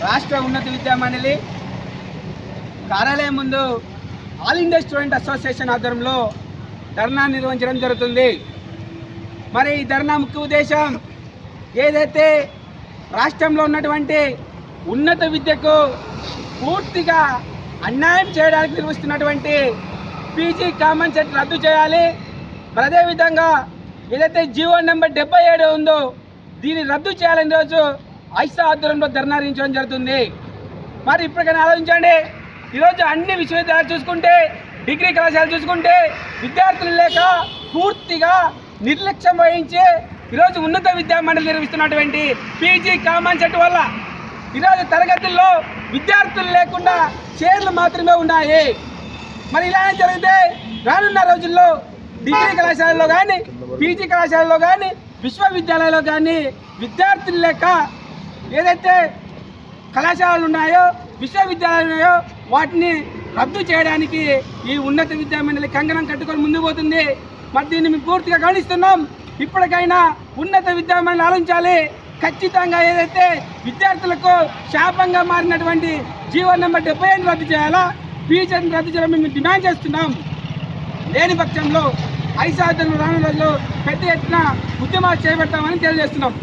రాష్ట్ర ఉన్నత విద్యా మండలి కార్యాలయం ముందు ఆల్ ఇండియా స్టూడెంట్ అసోసియేషన్ ఆధ్వర్యంలో ధర్నా నిర్వహించడం జరుగుతుంది. మరి ఈ ధర్నా ముఖ్య ఉద్దేశం ఏదైతే రాష్ట్రంలో ఉన్నటువంటి ఉన్నత విద్యకు పూర్తిగా అన్యాయం చేయడానికి నిర్వహిస్తున్నటువంటి పీజీ కామన్ సెట్ రద్దు చేయాలి. మరి అదేవిధంగా ఏదైతే జీవో నెంబర్ 77 ఉందో దీన్ని రద్దు చేయాలని రోజు ఐసా ఆధ్వర్యంలో ధర్నా నిర్వహించడం జరుగుతుంది. మరి ఇప్పటికైనా ఆలోచించండి. ఈరోజు అన్ని విశ్వవిద్యాలయాలు చూసుకుంటే, డిగ్రీ కళాశాలలు చూసుకుంటే విద్యార్థులు లేక పూర్తిగా నిర్లక్ష్యం వహించి ఈరోజు ఉన్నత విద్యా మండలి నిర్వహిస్తున్నటువంటి పీజీ కామన్ సెట్ వల్ల ఈరోజు తరగతుల్లో విద్యార్థులు లేకుండా చైర్లు మాత్రమే ఉన్నాయి. మరి ఇలానే జరిగితే రానున్న రోజుల్లో డిగ్రీ కళాశాలలో కానీ, పీజీ కళాశాలలో కానీ, విశ్వవిద్యాలయాల్లో కానీ విద్యార్థులు లేక ఏదైతే కళాశాలలు ఉన్నాయో, విశ్వవిద్యాలయాలు ఉన్నాయో వాటిని రద్దు చేయడానికి ఈ ఉన్నత విద్యా మండలి కంకణం కట్టుకొని ముందుకు పోతుంది. మరి దీన్ని మేము పూర్తిగా గమనిస్తున్నాం. ఇప్పటికైనా ఉన్నత విద్యా మండలి ఆలోచించాలి. ఖచ్చితంగా ఏదైతే విద్యార్థులకు శాపంగా మారినటువంటి జీవో నెంబర్ 77 రద్దు చేయాలా, పీజీని రద్దు చేయాలని మేము డిమాండ్ చేస్తున్నాం. లేని పక్షంలో ఐసా రానున్న రోజుల్లో పెద్ద ఎత్తున ఉద్యమాలు చేపడతామని తెలియజేస్తున్నాం.